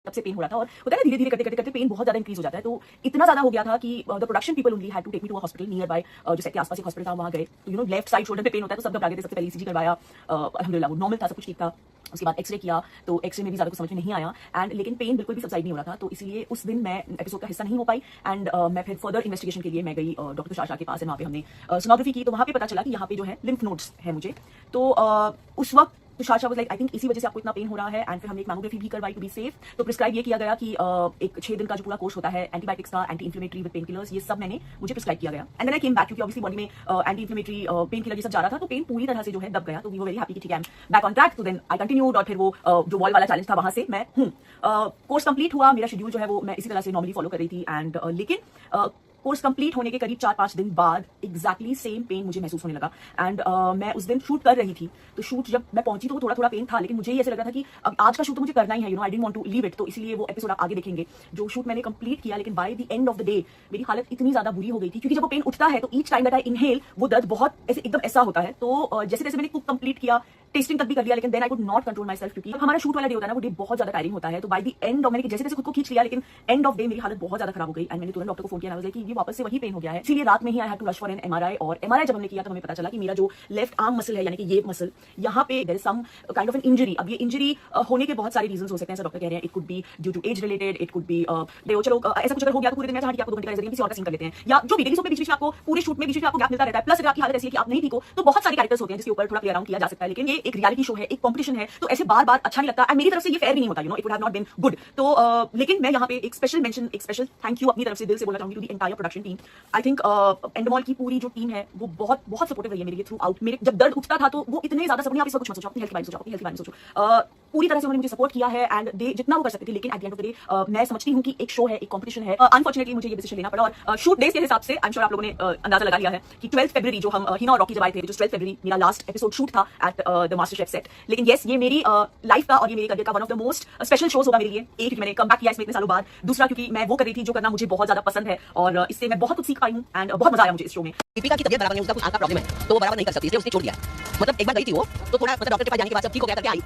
तब से पेन हो रहा था और होता है ना धीरे धीरे करते करते करते पेन बहुत ज्यादा इंक्रीज हो जाता है। तो इतना ज्यादा हो गया था कि the production people only had to take me to a hospital near by, जो सेट के आसपास एक हॉस्पिटल था, वहां गए। तो लेफ्ट साइड शोल्डर पे पेन होता है तो सब घबरा गए थे। सबसे पहले ईसीजी करवाया, अल्हम्दुलिल्लाह वो नॉर्मल था, सब कुछ ठीक था। उसके बाद एक्सरे किया तो एक्सरे में भी ज्यादा कुछ समझ में नहीं आया एंड लेकिन पेन बिल्कुल भी सबसाइड नहीं हो रहा था। तो इसलिए उस दिन मैं एपिसोड का हिस्सा नहीं हो पाई एंड मैं फिर फर्दर इन्वेस्टिगेशन के लिए मैं गई डॉक्टर तुषार शाह के पास, वहाँ पे हमने सोनोग्राफी की। तो वहाँ पे पता चला कि यहाँ पे जो है लिम्फ नोड्स है मुझे। तो उस वक्त Tushar Shah was like I think इसी वजह से आपको इतना पेन हो रहा है एंड फिर हमने एक मैमोग्राफी भी करवाई टू बी सेफ। तो प्रिस्क्राइब ये किया गया कि एक 6 दिन का जो पूरा कोर्स होता है एंटीबायोटिक्स का, anti inflammatory with pain killers, ये सब मैंने मुझे प्रिस्क्राइब किया गया। And then I came back क्योंकि ऑब्वियसली बॉडी में एंटी इन्फ्लेमेटरी पेन किलर ये सब जा रहा था, तो पेन पूरी तरह से जो है दब गया। तो वी वर वेरी हैप्पी कि ठीक है बैक ऑन ट्रैक। तो देन आई कंटिन्यूड और फिर वो जो वॉल वाला चैलेंज था वहां से मैं हूँ। कोर्स कंप्लीट हुआ, मेरा शेड्यूल जो है वो मैं इसी तरह से नॉर्मली फॉलो कर रही थी एंड लेकिन कोर्स कंप्लीट होने के करीब 4-5 दिन बाद एग्जैक्टली सेम पेन मुझे महसूस होने लगा एंड मैं उस दिन शूट कर रही थी। तो शूट जब मैं पहुंची तो थोड़ा थोड़ा पेन था, लेकिन मुझे ये ऐसा लग रहा था कि अब आज का शूट तो मुझे करना ही है, I didn't want to leave it. तो इसलिए वो एपिसोड आप आगे देखेंगे। जो शूट मैंने कंप्लीट किया, लेकिन by the end of the day मेरी हालत इतनी ज्यादा बुरी हो गई थी क्योंकि जब वो पेन उठता है तो each time that I inhale वो दर्द बहुत ऐसे एकदम ऐसा होता है। तो जैसे जैसे मैंने कुक कंप्लीट किया, टेस्टिंग तक भी कर लिया, लेकिन then I could not control my self क्योंकि हमारा शूट वाला डे होता है ना, वो डे बहुत ज्यादा टायरिंग होता है। तो बाय द एंड ऑफ मैंने जैसे जैसे खुद को खींच लिया, लेकिन एंड ऑफ डे मेरी हालत बहुत ज्यादा खराब हो गई एंड मैंने तुरंत डॉक्टर को फोन किया कि ये वापस से वही पेन हो गया है। इसलिए रात में ही I had to rush for an MRI. और एमआरआई जब हमने किया तो हमें पता चला कि मेरा जो लेफ्ट आर्म मसल है, यानी कि ये मसल, यहाँ पे there is some kind of an injury. अब ये इंजरी होने के बहुत सारे रीजंस हो सकते हैं, ऐसा डॉक्टर कह रहे हैं। It could be due to age related, it could be चलो ऐसा कुछ अगर हो गया तो पूरे दिन में आपको 2 घंटे का रेस्ट किसी और का सीन कर लेते हैं, या जो भी डेली में बीच में आपको पूरे शूट में बीच में आपको गैप मिलता रहता है। प्लस अगर आपकी हालत ऐसी है कि आप नहीं ठीक हो तो बहुत सारे कैरेक्टर्स होते हैं जिसके ऊपर थोड़ा प्ले अराउंड किया जा सकता है। लेकिन ये एक रियलिटी शो है, एक कॉम्पिटिशन है, तो ऐसे बार बार अच्छा नहीं लगता एंड मेरी तरफ से ये फेयर भी नहीं होता, it would have not been good. तो लेकिन मैं यहाँ पे एक स्पेशल मेंशन, एक स्पेशल थैंक यू अपनी तरफ से दिल से बोलना चाहूंगी to the entire production team. I think Endemol की पूरी जो टीम है वो बहुत बहुत सपोर्टिव रही है मेरे लिए थ्रू आउट। मेरे जब दर्द उठता था तो वो इतने ज्यादा सपोर्टिव, आप इस कुछ मत सोचो, अपनी हेल्थ के बारे में सोचो, अपनी हेल्थ के बारे में सोचो। पूरी तरह से उन्होंने मुझे सपोर्ट किया है एंड दे जितना वो कर सकते थे। लेकिन at the end of the day मैं समझती हूँ कि एक शो है, एक कॉम्पिटिशन है। अनफॉर्चुनेटली मुझे ये डिसीजन लेना पड़ा और शूट डेज के हिसाब से आई एम श्योर आप लोगों ने अंदाजा लगा लिया है कि 12 फरवरी जो हम हिना और रॉकी जब आए थे, जो 12 फरवरी मेरा लास्ट एपिसोड शूट था at the master chef set. लेकिन यस, ये मेरी लाइफ का और ये मेरे करियर का one of the most special shows होगा मेरे लिए। एक क्योंकि मैंने कम बैक किया इसमें इतने सालों बाद, दूसरा क्योंकि मैं वो कर रही थी जो करना मुझे बहुत ज्यादा पसंद है और इससे मैं बहुत कुछ सीख पाई हूँ एंड बहुत मजा आया मुझे इस शो में। दीपिका की तबीयत बराबर नहीं, उसका कुछ आंख का प्रॉब्लम है तो वो बराबर नहीं कर सकती, इसलिए उसने छोड़ दिया। मतलब एक बार गई थी वो तो थोड़ा मतलब डॉक्टर के पास जाने के बाद सब ठीक हो गया करके आई।